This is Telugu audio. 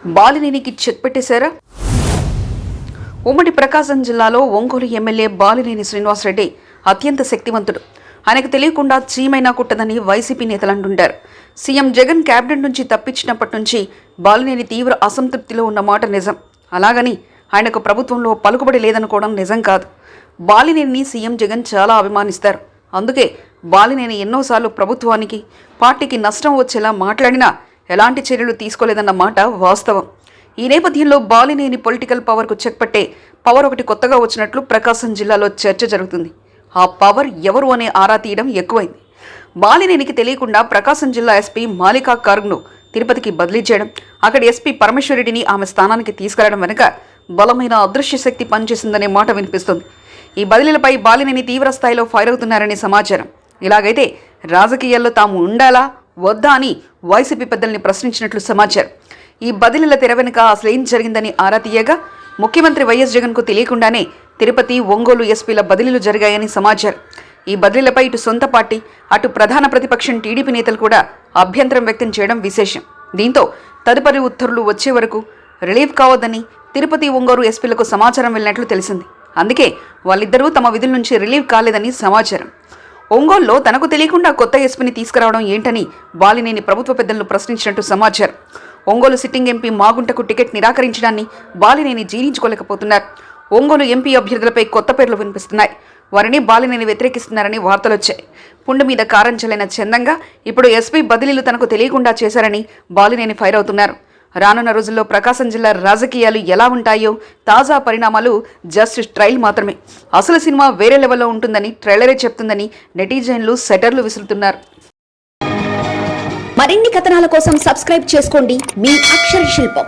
బాలినేనికి చెక్ పెట్టేశారా? ఉమ్మడి ప్రకాశం జిల్లాలో ఒంగోలు ఎమ్మెల్యే బాలినేని శ్రీనివాసరెడ్డి అత్యంత శక్తివంతుడు. ఆయనకు తెలియకుండా చీమైనా కుట్టదని వైసీపీ నేతలు అంటుంటారు. సీఎం జగన్ క్యాబినెట్ నుంచి తప్పించినప్పటి నుంచి బాలినేని తీవ్ర అసంతృప్తిలో ఉన్న మాట నిజం. అలాగని ఆయనకు ప్రభుత్వంలో పలుకుబడి లేదనుకోవడం నిజం కాదు. బాలినేనిని సీఎం జగన్ చాలా అభిమానిస్తారు. అందుకే బాలినేని ఎన్నోసార్లు ప్రభుత్వానికి, పార్టీకి నష్టం వచ్చేలా మాట్లాడినా ఎలాంటి చర్యలు తీసుకోలేదన్న మాట వాస్తవం. ఈ నేపథ్యంలో బాలినేని పొలిటికల్ పవర్కు చెక్ పట్టే పవర్ ఒకటి కొత్తగా వచ్చినట్లు ప్రకాశం జిల్లాలో చర్చ జరుగుతుంది. ఆ పవర్ ఎవరు అనే ఆరా తీయడం ఎక్కువైంది. బాలినేనికి తెలియకుండా ప్రకాశం జిల్లా ఎస్పీ మాలికా కార్గ్ను తిరుపతికి బదిలీ చేయడం, అక్కడి ఎస్పీ పరమేశ్వరరెడ్డిని ఆమె స్థానానికి తీసుకెళ్లడం వెనుక బలమైన అదృశ్య శక్తి పనిచేసిందనే మాట వినిపిస్తుంది. ఈ బదిలీలపై బాలినేని తీవ్ర స్థాయిలో ఫైర్ అవుతున్నారనే సమాచారం. ఇలాగైతే రాజకీయాల్లో తాము ఉండాలా వద్దా అని వైసీపీ పెద్దల్ని ప్రశ్నించినట్లు సమాచారం. ఈ బదిలీల తెర వెనుక అసలేం జరిగిందని ఆరా తీయగా ముఖ్యమంత్రి వైఎస్ జగన్కు తెలియకుండానే తిరుపతి, ఒంగోలు ఎస్పీల బదిలీలు జరిగాయని సమాచారం. ఈ బదిలీలపై ఇటు సొంత పార్టీ, అటు ప్రధాన ప్రతిపక్షం టీడీపీ నేతలు కూడా అభ్యంతరం వ్యక్తం చేయడం విశేషం. దీంతో తదుపరి ఉత్తర్వులు వచ్చే వరకు రిలీవ్ కావద్దని తిరుపతి, ఒంగోలు ఎస్పీలకు సమాచారం వెళ్ళినట్లు తెలిసింది. అందుకే వాళ్ళిద్దరూ తమ విధుల నుంచి రిలీవ్ కాలేదని సమాచారం. ఒంగోలులో తనకు తెలియకుండా కొత్త ఎస్పీని తీసుకురావడం ఏంటని బాలినేని ప్రభుత్వ పెద్దలను ప్రశ్నించినట్టు సమాచారం. ఒంగోలు సిట్టింగ్ ఎంపీ మాగుంటకు టికెట్ నిరాకరించడాన్ని బాలినేని జీర్ణించుకోలేకపోతున్నారు. ఒంగోలు ఎంపీ అభ్యర్థులపై కొత్త పేర్లు వినిపిస్తున్నాయి. వారిని బాలినేని వ్యతిరేకిస్తున్నారని వార్తలొచ్చాయి. పుండు మీద కారం చల్లిన చందంగా ఇప్పుడు ఎస్పీ బదిలీలు తనకు తెలియకుండా చేశారని బాలినేని ఫైర్ అవుతున్నారు. రానున్న రోజుల్లో ప్రకాశం జిల్లా రాజకీయాలు ఎలా ఉంటాయో తాజా పరిణామాలు జస్ట్ ట్రైల్ మాత్రమే. అసలు సినిమా వేరే లెవెల్లో ఉంటుందని ట్రైలరే చెప్తుందని నెటిజన్లు సెటర్లు విసురుతున్నారు. మరిన్ని కథనాల కోసం సబ్స్క్రైబ్ చేసుకోండి మీ అక్షర శిల్పం.